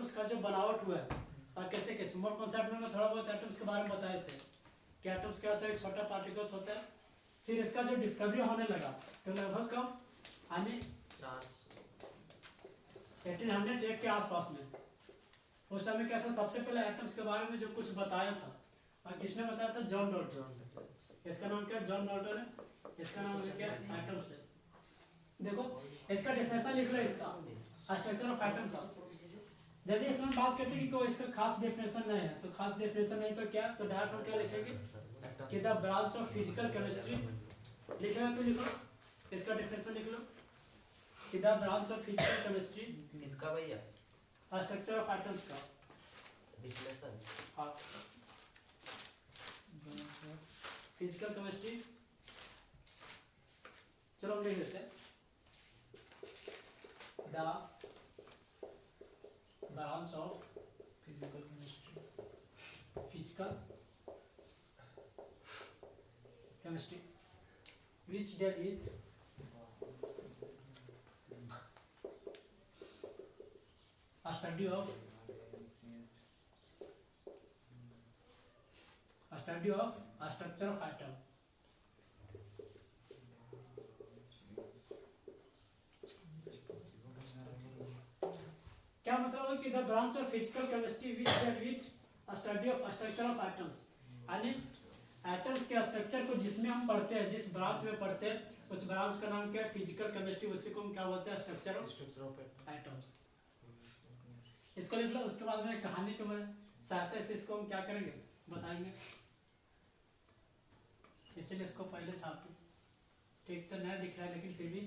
Atoms का जो बनावट हुआ है और कैसे कैसे मोर कॉन्सेप्ट में थोड़ा बहुत एटम्स के बारे में बताए थे कि एटम्स क्या होता है, छोटा पार्टिकल्स होता है। फिर इसका जो डिस्कवरी होने लगा तो लगभग कब यानी 1808 के आसपास में, उस टाइम में क्या था, सबसे पहले एटम्स के बारे में जो कुछ बताया था और किसने बताया था, जॉन डॉल्टन। इसका नाम क्या है, जॉन डॉल्टन है। इसका नाम है क्या, एटम्स है। देखो इसका डेफिनेशन लिख लो, इसका स्ट्रक्चर ऑफ एटम्स का। यदि इसमें बात करते हैं कि कोई इसका खास डेफिनेशन नहीं है, तो खास डेफिनेशन नहीं तो क्या, तो डायरेक्ट हम क्या लिखेंगे कि the branch of physical chemistry लिखेगा, तो लिखो इसका डेफिनेशन लिख लो कि the branch of physical chemistry, इसका भैया स्ट्रक्चर ऑफ एटम्स का डिफिनेशन। हाँ, फिजिकल केमिस्ट्री। चलो हम लिख लेते हैं, the branch of physical chemistry, physical chemistry which deal with a study of a structure of atom। क्या मतलब है कि the branch of physical chemistry which deal with study of structure of atoms, यानी एटम्स के structure को जिसमें हम पढ़ते हैं, जिस ब्रांच में पढ़ते हैं, उस ब्रांच का नाम क्या है, फिजिकल केमिस्ट्री। उसी को हम क्या बोलते हैं, स्ट्रक्चर ऑफ एटम्स। इसको लिख लो। उसके बाद में कहानी के सहायता से इसको हम क्या करेंगे, बताएंगे। इसीलिए इसको पहले साफ ठीक तो नया दिख रहा है, लेकिन फिर भी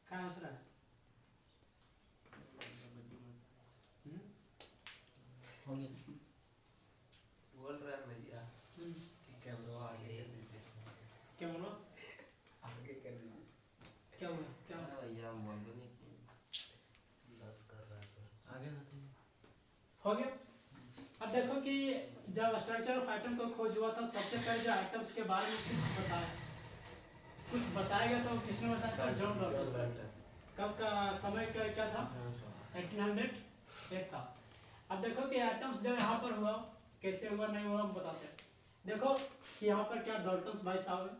क्या आंसर है, बोल रहा है भैया ठीक है ब्रो, आगे जल्दी से क्या बोलो, आगे कर दीजिए। क्या हुआ, क्या हुआ? भैया हम बोल नहीं बस कर रहा था, आगे बताइए। हो गया। अब देखो कि जब स्ट्रक्चर ऑफ एटम को खोज हुआ था, सबसे पहले जो एटम्स के बारे में कुछ बताया गया, तो किसने बताया था, जॉन डॉल्टन। कब का समय क्या था, 1808 था। अब देखो कि एटम्स जब यहाँ पर हुआ, कैसे हुआ नहीं हुआ हम बताते हैं। देखो कि यहाँ पर क्या डॉल्टन भाई साहब है,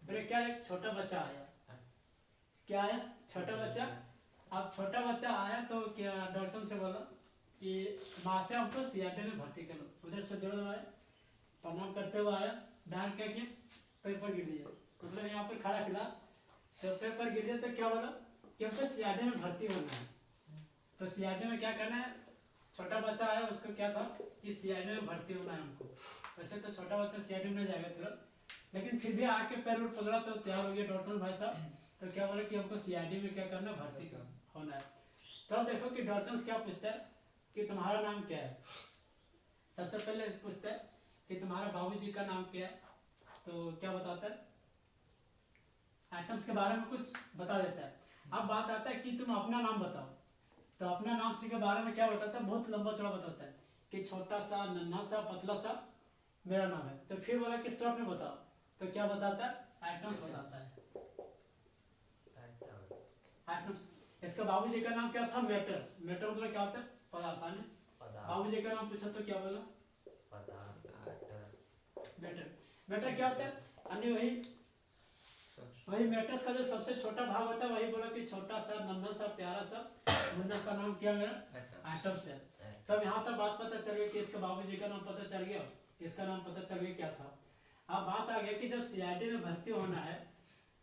फिर क्या एक छोटा बच्चा आया, क्या आया, छोटा बच्चा। अब छोटा बच्चा आया तो क्या डॉल्टन से बोला कि माँ से हमको सीआरडी में भर्ती कर लो। उधर से जोड़ आया, प्रणाम करते हुए आया, डांट करके पेपर गिर दिया, मतलब यहाँ पर खड़ा खिला तो पेपर गिर दिया। तो क्या बोला कि हमको सीआरडी में भर्ती होना है। तो सीआरडी में क्या करना है, छोटा बच्चा आया, उसको क्या था कि सीआरडी में भर्ती होना है हमको। वैसे तो छोटा बच्चा सीआरडी में नहीं जाएगा तुरंत, लेकिन फिर भी आके पैर उठ पकड़ा तो तैयार हो गया डॉल्टन भाई साहब। तो क्या बोला कि हमको सीआरडी में क्या करना, भर्ती होना है। तो अब देखो कि डॉल्टन क्या पूछता है कि तुम्हारा नाम क्या है। सबसे पहले पूछता है कि तुम्हारा बाबूजी का नाम क्या है, तो क्या बताता है, एटम्स के बारे में कुछ बता देता है। अब बात आता है कि तुम अपना नाम बताओ, तो अपना नाम से के बारे में क्या बताता है, बहुत लंबा चौड़ा बताता है कि छोटा सा, नन्हा सा, पतला सा मेरा नाम है। तो फिर बोला कि शॉर्ट में बताओ, तो क्या बताता है, एटम्स बताता है, एटम्स। इसका बाबूजी का नाम क्या था, मैटर्स। मैटर मतलब क्या होता है, पदार्थ। बाबूजी का नाम पूछा तो क्या बोला, मैटर। मैटर क्या होता है, अन्य वही मैटर्स का जो सबसे छोटा भाग होता है, वही बोला कि छोटा सा, नन्हा सा, प्यारा सा, मुन्ना सा नाम क्या मेरा, एटम्स है। तब यहाँ तक बात पता चल गई कि इसके बाबूजी का नाम पता चल गया, इसका नाम पता चल गया क्या था। अब बात आ गया कि जब सीआरडी में भर्ती होना है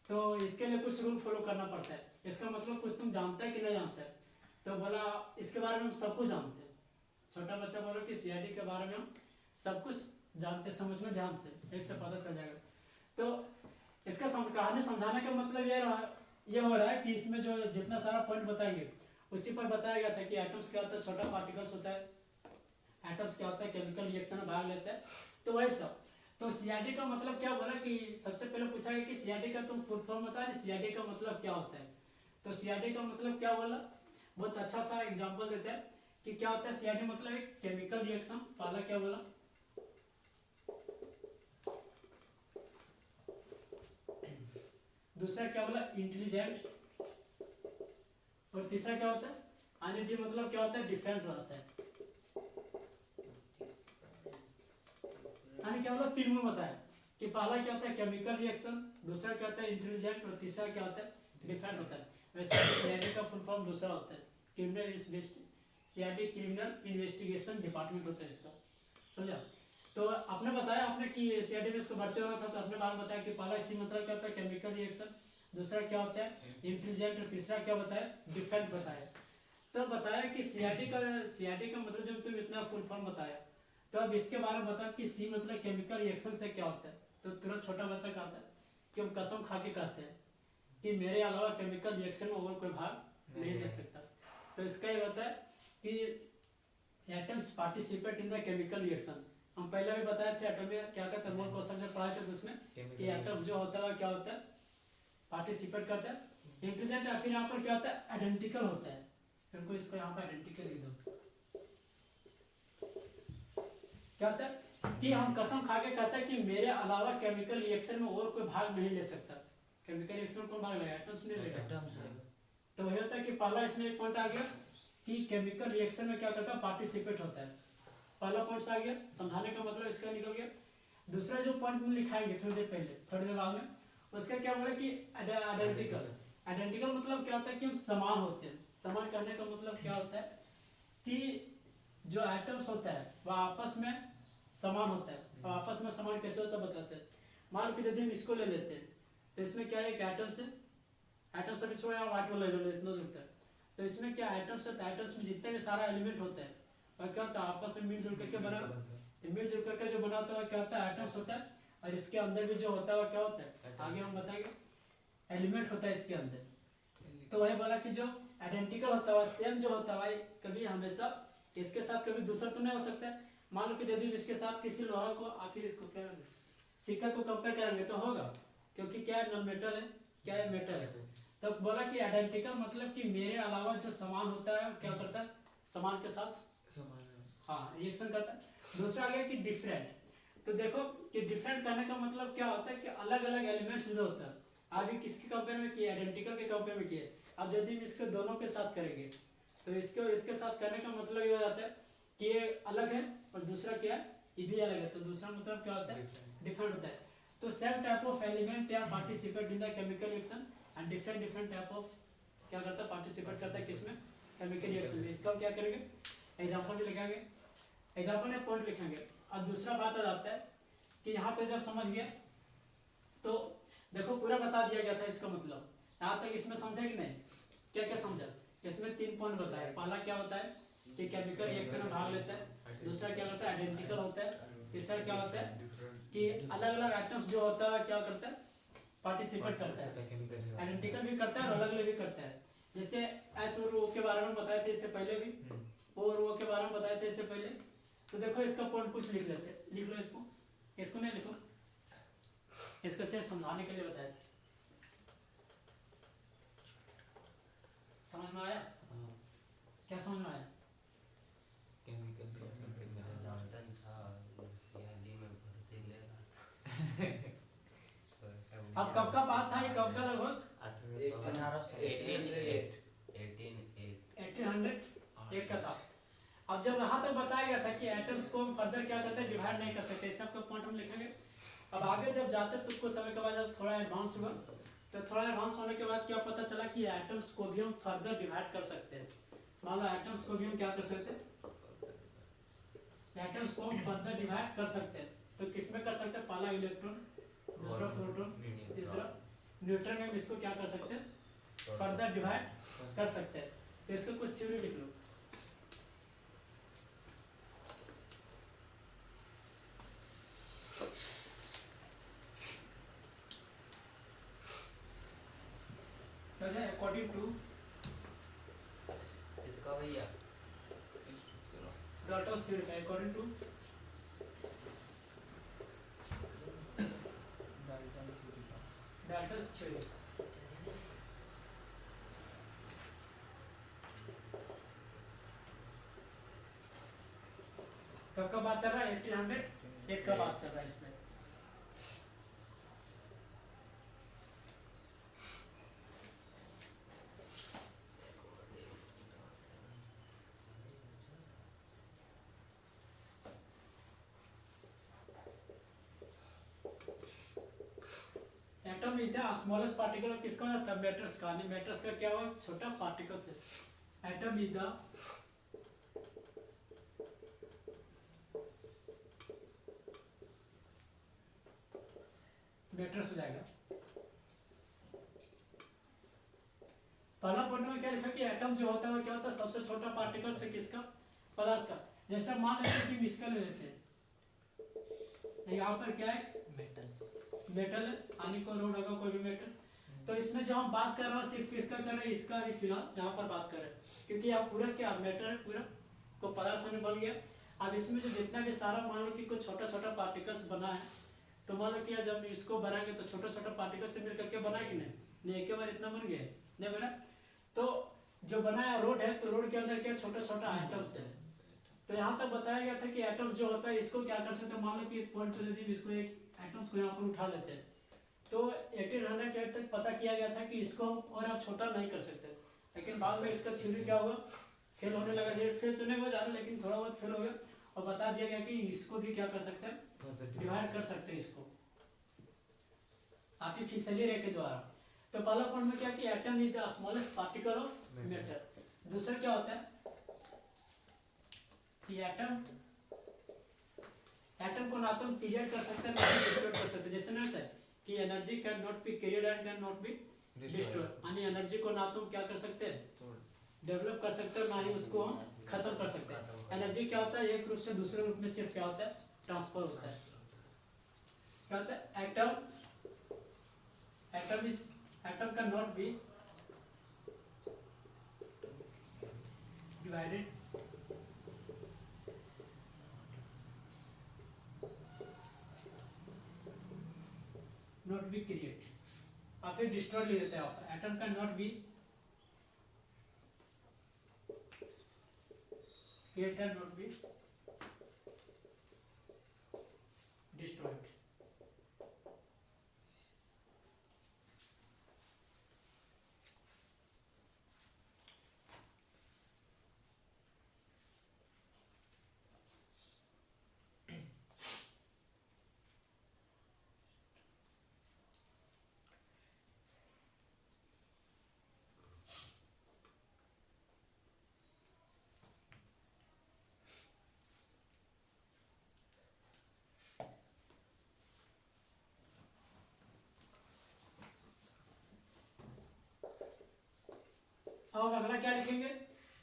तो इसके लिए कुछ रूल फॉलो करना पड़ता है। इसका मतलब कुछ तुम जानता है कि नहीं जानता है, तो बोला इसके बारे में हम सब कुछ जानते हैं। छोटा बच्चा बोला कि सीआरडी के बारे में हम सब कुछ जानते, समझना ध्यान से, इससे पता चल जाएगा। तो इसका कहानी समझाने का मतलब ये हो रहा है कि इसमें जो जितना सारा पॉइंट बताएंगे उसी पर बताया गया था कि एटम्स क्या होता है, छोटा पार्टिकल्स होता है, एटम्स क्या होता है, केमिकल रिएक्शन में भाग लेता है, तो वही सब। तो सीआरडी का मतलब क्या बोला कि सबसे पहले पूछा गया कि सीआरडी का तुम फुल फॉर्म बता, सीआरडी का मतलब क्या होता है। तो सीआरडी का मतलब क्या बोला, बहुत अच्छा सा एग्जांपल देते हैं कि क्या होता है सीआरडी मतलब एक केमिकल रिएक्शन। पहला क्या बोला, दूसरा क्या बोला इंटेलिजेंट, और तीसरा क्या होता है अनइडी, मतलब क्या होता है डिफरेंट होता है। यानी क्या बोला, तीन में बताया कि पहला क्या होता है केमिकल रिएक्शन, दूसरा क्या होता है इंटेलिजेंट, और तीसरा क्या होता है डिफरेंट होता है। वैसे सीआरडी का फुल फॉर्म दूसरा होता है criminal, CRD criminal investigation department होता है इसका, समझा। तो आपने बताया आपने कि सीआरडी में इसको भर्ती होना था, तो अपने बारे में बताया कि पहला इसी मतलब क्या होता है केमिकल रिएक्शन, दूसरा क्या होता है इंटेलिजेंट, और तीसरा क्या बताया डिफरेंट बताया। तो बताया कि सीआरडी का मतलब जब तुम इतना फुल फॉर्म बताया, तो अब इसके बारे में बताओ कि सी मतलब केमिकल रिएक्शन से क्या होता है। तो तुरंत छोटा बच्चा कहता है कि हम कसम खा के कहते हैं कि मेरे अलावा केमिकल रिएक्शन में और कोई भाग नहीं ले सकता। तो इसका ये होता है कि atoms participate in the chemical reaction. हम पहले भी बताए थे एटम में क्या क्या थर्मल क्वेश्चन जब पढ़ाए थे, तो उसमें कि एटम जो होता है क्या होता है पार्टिसिपेट करता है। इंटेलिजेंट या फिर यहाँ पर क्या होता है आइडेंटिकल होता है, फिर को इसको यहाँ पर आइडेंटिकल लिख दो। क्या होता है कि हम कसम खा के कहते हैं कि मेरे अलावा केमिकल रिएक्शन में और कोई भाग नहीं ले सकता। केमिकल रिएक्शन में कौन भाग लेगा, एटम्स नहीं लेगा। तो वही होता है कि पहला इसमें एक पॉइंट आ गया कि केमिकल रिएक्शन में क्या करता है पार्टिसिपेट होता है, पहला पॉइंट आ गया, समझाने का मतलब इसका निकल गया। दूसरा जो पॉइंट में लिखाएंगे थोड़ी देर पहले, थोड़ी देर बाद में, उसका क्या बोला कि आइडेंटिकल। आइडेंटिकल मतलब क्या होता है कि हम समान होते हैं। समान करने का मतलब क्या होता है कि जो एटम्स होता है वह आपस में समान होता है। और आपस में समान कैसे होता है बताते हैं। मान लो कि यदि हम इसको ले लेते हैं तो इसमें क्या है एक एटम्स है, एटम्स अभी छोड़े व्हाइट वाला ले लो इतना लगता है। तो इसमें क्या एटम्स होता है, एटम्स में जितने भी सारा एलिमेंट होता है वह क्या होता है आपस में मिलजुल करके बना, मिलजुल करके जो बना होता है वह क्या होता है एटम्स होता है। और इसके अंदर भी जो होता है वह क्या होता है आगे हम बताएंगे, एलिमेंट होता है इसके अंदर। तो वही बोला कि जो आइडेंटिकल होता है सेम जो होता है भाई कभी हमेशा इसके साथ कभी दूसरा तो नहीं हो सकता है। मान लो कि यदि इसके साथ किसी लोहा को फिर इसको क्या सिक्का को कंपेयर करेंगे तो होगा, क्योंकि क्या है नॉन मेटल है, क्या है मेटल है। तो बोला कि आइडेंटिकल मतलब कि मेरे अलावा जो समान होता है क्या करता है समान के साथ हाँ रिएक्शन करता है। दूसरा आ गया कि डिफरेंट। तो देखो कि डिफरेंट करने का मतलब क्या होता है कि अलग अलग एलिमेंट्स जो होता है, अभी किसके कंपेयर में किया आइडेंटिकल के कंपेयर में किया। अब यदि हम इसके दोनों के साथ करेंगे तो इसके और इसके साथ करने का मतलब ये हो जाता है कि ये अलग है और दूसरा क्या है ये भी अलग है। तो दूसरा मतलब क्या होता है डिफरेंट होता है। तो सेम टाइप ऑफ एलिमेंट या participate in the chemical reaction and different different type of क्या करता है पार्टिसिपेट करता है किसमें केमिकल रिएक्शन में। इसका क्या करेंगे एग्जाम्पल भी लिखेंगे, एग्जाम्पल में पॉइंट लिखेंगे। अब दूसरा बात आ जाता है कि यहाँ पे जब समझ गया तो देखो पूरा बता दिया गया था इसका मतलब यहाँ तक इसमें समझे कि नहीं, क्या क्या समझा। इसमें 3 पॉइंट बताया। पहला क्या होता है कि केमिकल रिएक्शन में भाग लेता है, दूसरा क्या होता है आइडेंटिकल होता है, तीसरा क्या होता है कि अलग अलग आइटम्स जो होता है क्या करता है पार्टिसिपेट करता है, आइडेंटिकल भी करता है और अलग अलग भी करता है। जैसे एच और ओ के बारे में बताए थे इससे पहले भी, ओ और ओ के बारे में बताए थे इससे पहले। तो देखो इसका पॉइंट कुछ लिख लेते, लिख लो इसको, इसको नहीं लिखो, इसको सिर्फ समझाने के लिए बताया। समझ में आया? क्या समझ में आया? अब कब का बात था ये, कब का लगभग 1800 का था। अब जब यहाँ तक बताया गया था कि एटम्स को फर्दर क्या करते हैं डिवाइड नहीं कर सकते, सबका पॉइंट हम लिखेंगे। अब आगे जब जाते हैं तो कुछ समय के बाद जब थोड़ा एडवांस हुआ तो थोड़ा एडवांस होने के बाद क्या पता चला कि एटम्स को भी हम फर्दर डिवाइड कर सकते हैं। मान लो एटम्स को भी हम क्या कर सकते हैं, एटम्स को हम फर्दर डिवाइड कर सकते हैं। तो किसमें कर सकते हैं, पहला इलेक्ट्रॉन, दूसरा प्रोटॉन, तीसरा न्यूट्रॉन में इसको क्या कर सकते हैं फर्दर डिवाइड कर सकते हैं। तो इसका कुछ थ्योरी लिख लो। अकॉर्डिंग टू इसका भैया Dalton's theory, according to Dalton's theory बात चल रहा है 1800 एक का बात चल रहा है इसमें। Atom is the smallest particle, किसका होता है? मैटर्स का। मैटर्स का क्या हुआ? छोटा पार्टिकल से। एटम इज द मैटर्स हो जाएगा। पहला पढ़ने में क्या लिखा कि एटम जो होता है वो क्या होता है? सबसे छोटा पार्टिकल से किसका? पदार्थ का। जैसे मान लेते हैं कि इसका ले लेते हैं, यहाँ पर क्या है? मेटल है, आनी को रोड होगा कोई भी मेटल। तो इसमें जो हम बात कर रहे हैं सिर्फ किसका कर रहे हैं? इसका ही फिलहाल यहाँ पर बात कर रहे हैं, क्योंकि आप पूरा क्या मेटर पूरा को पदार्थ में बन गया। अब इसमें जो जितना भी सारा मान लो कि कुछ छोटा छोटा पार्टिकल्स बना है, तो मान लो कि जब इसको बनाएंगे तो छोटा छोटा पार्टिकल से मिलकर के बना कि नहीं एक बार इतना बन गया नहीं बना। तो जो बनाया रोड है, तो रोड के अंदर क्या छोटा छोटा आइटम्स है। तो यहाँ तक बताया गया था कि एटम जो होता है इसको क्या कर सकते हैं? मान लो कि पॉइंट से यदि इसको एक एटम्स को यहाँ पर उठा लेते हैं, तो 1800 तक पता किया गया था कि इसको हम और आप छोटा नहीं कर सकते। लेकिन बाद में इसका थ्योरी क्या हुआ? फेल होने लगा। फेल तो नहीं हुआ ज़्यादा, लेकिन थोड़ा बहुत फेल हो गया। और बता दिया गया कि इसको भी क्या कर सकते हैं? डिवाइड कर सकते हैं इसको आर्टिफिशियली रे के द्वारा। तो पहला पॉइंट में क्या कि atom is the smallest particle of matter. दूसरा क्या होता है कि एटम को ना तो क्रिएट कर सकते हैं ना डिस्ट्रॉय कर सकते हैं। जैसे ना होता है कि energy can not be created and can not be destroy, यानी एनर्जी को ना तो क्या कर सकते हैं? डेवलप कर सकते हैं, ना ही उसको हम खत्म कर सकते हैं। एनर्जी क्या होता है? एक रूप से दूसरे रूप में सिर्फ क्या होता है? ट्रांसफर होता है। क्या होता है? Atom can not be divided, not be create, और फिर डिस्ट्रॉय ले देते हैं आप। Atom can not be created, not be destroyed. अब अगला क्या लिखेंगे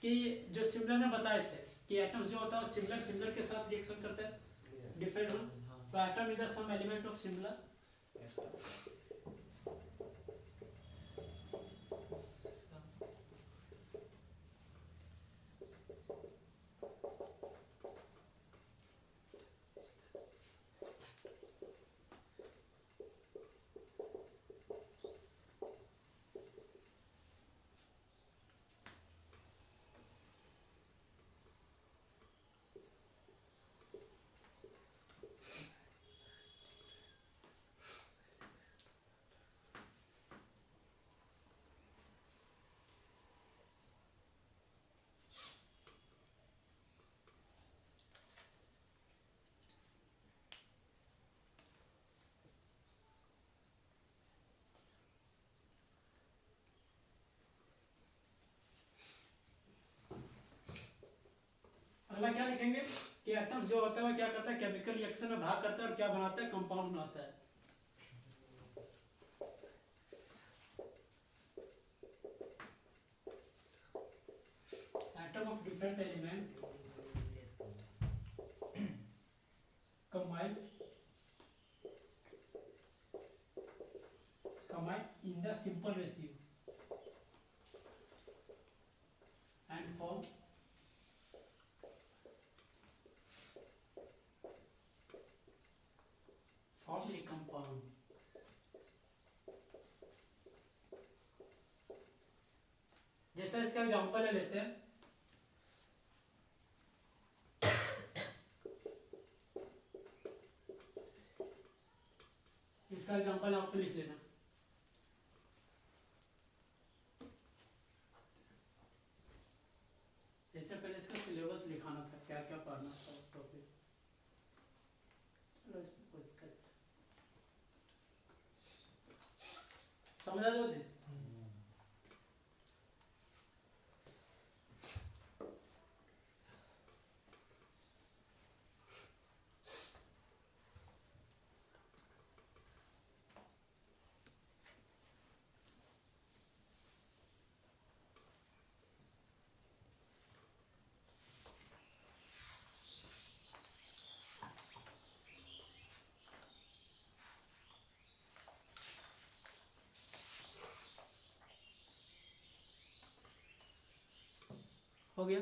कि जो सिमिलर में बताए थे कि एटम जो होता है सिमिलर के साथ रिएक्शन करता है डिफरेंट हो। तो atom is the some element of similar. अगला क्या लिखेंगे कि एटम जो होता है वो क्या करता है? केमिकल रिएक्शन में भाग करता है और क्या बनाता है? कंपाउंड बनाता है। Atom of different element combine in the simple ratio and form a compound. जैसा इसका एग्जांपल ले लेते हैं इसका एग्जांपल आप लिख लेना। इससे पहले इसका सिलेबस लिखाना था, क्या क्या पढ़ना था टॉपिक। चलो इसमें कोई दिक्कत नहीं। समझा दो दिस। हो गया।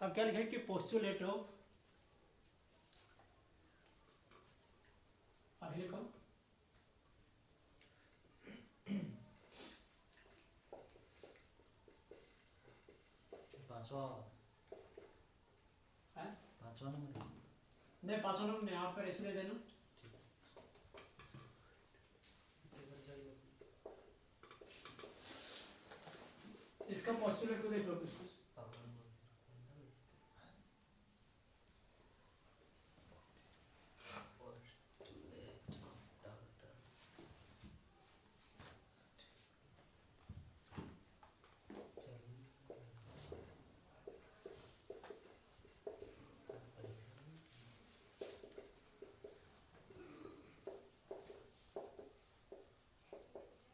अब क्या लिखें कि पोस्टुलेट ऑफ, आगे लिखो पांचवा है? पांचवा नंबर नहीं 5 नंबर यहाँ पर इसलिए देना। इसका पोस्टुलेट को देख लो कुछ।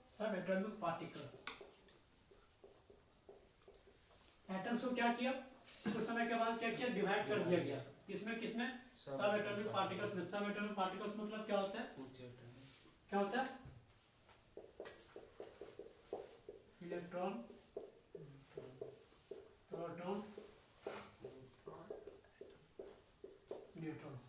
सब एटॉमिक पार्टिकल्स, एटम्स को क्या किया, कुछ समय के बाद क्या किया, डिवाइड कर दिया गया। किसमें किसमें? सब एटॉमिक पार्टिकल्स में। सब एटॉमिक पार्टिकल्स मतलब क्या होता है? क्या होता है? Electron, proton, neutrons.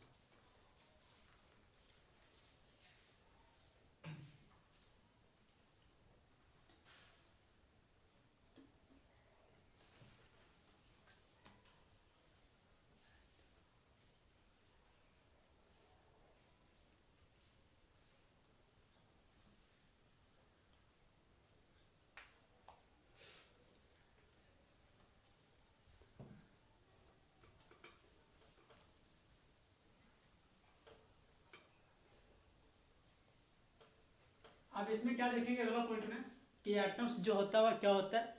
अब इसमें क्या देखेंगे अगला पॉइंट में कि एटम्स जो होता है वह क्या होता है,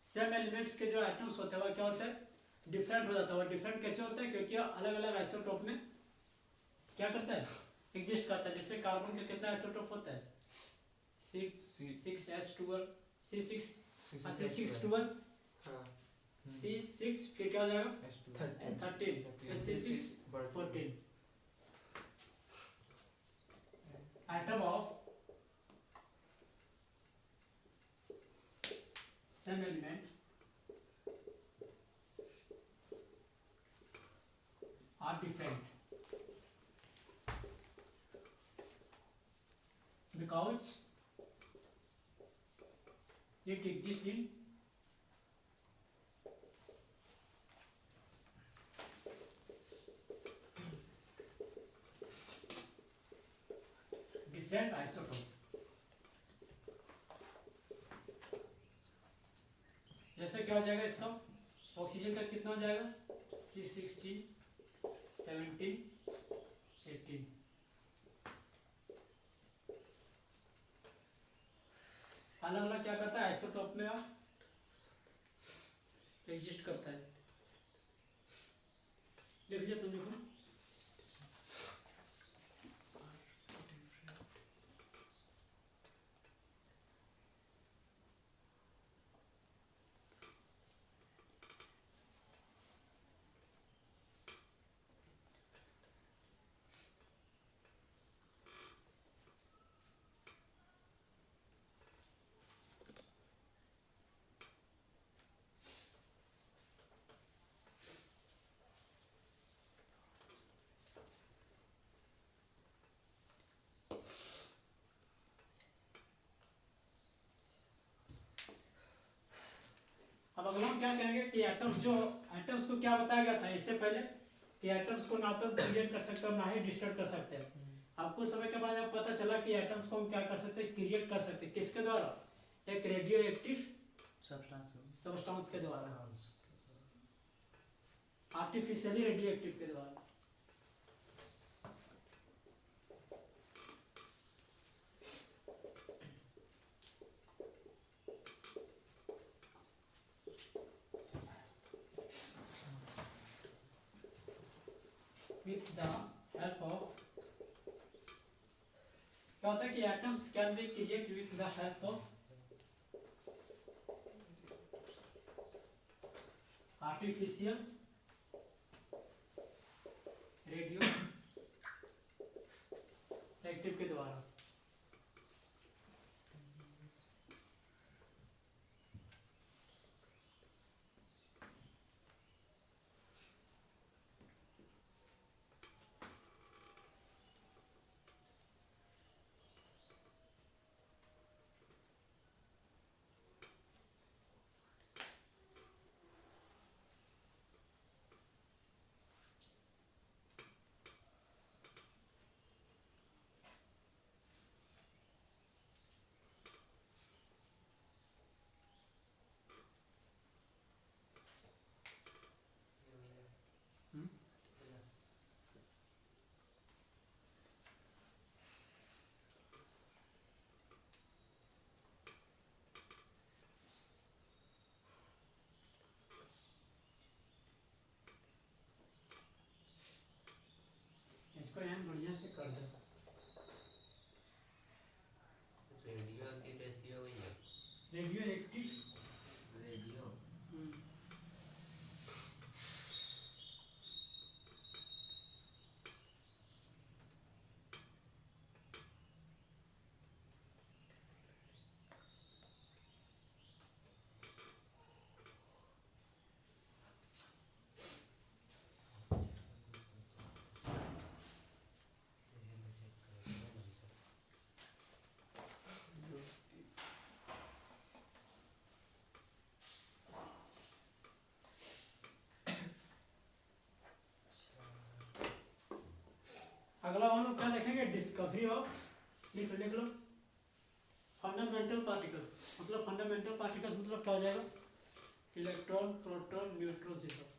सेम एलिमेंट्स के जो एटम्स होते हैं वह क्या होता है, डिफरेंट हो जाता है। डिफरेंट कैसे होता है? क्योंकि अलग अलग आइसोटोप में क्या करता है, एग्जिस्ट करता है। जैसे कार्बन का कितना आइसोटोप होता है, 6s12 C6 C6 फिर क्या हो जाएगा 13 C6 14। Atom of same element are different because it exists in different isotope। जैसे क्या हो जाएगा इसका, ऑक्सीजन का कितना हो जाएगा C16 17 18। अलग अलग क्या करता है, आइसोटोप में एग्जिस्ट करता है। लिख लिया तुम, लिखो। अगला हम क्या करेंगे कि एटम्स को क्या बताया गया था इससे पहले कि एटम्स को ना तो क्रिएट कर सकते और ना ही डिस्ट्रॉय कर सकते हैं। आपको समय के बाद अब पता चला कि एटम्स को हम क्या कर सकते हैं, क्रिएट कर सकते हैं। किसके द्वारा? एक रेडियो एक्टिव सब्सटेंस के द्वारा, आर्टिफिशियली रेडियो एक्टिव के द्वारा। With the help of, क्या होता है कि atoms can be create with the help of artificial radio active के द्वारा। इसको यहाँ बढ़िया से कर दे। रेडियो की रेशियो हुई है, रेडियो एक्टिव रेडियो अगला हम लोग क्या देखेंगे, डिस्कवरी ऑफ, लिख लो फंडामेंटल पार्टिकल्स। मतलब फंडामेंटल पार्टिकल्स मतलब क्या हो जाएगा, इलेक्ट्रॉन, प्रोटॉन, न्यूट्रॉन, ये सब।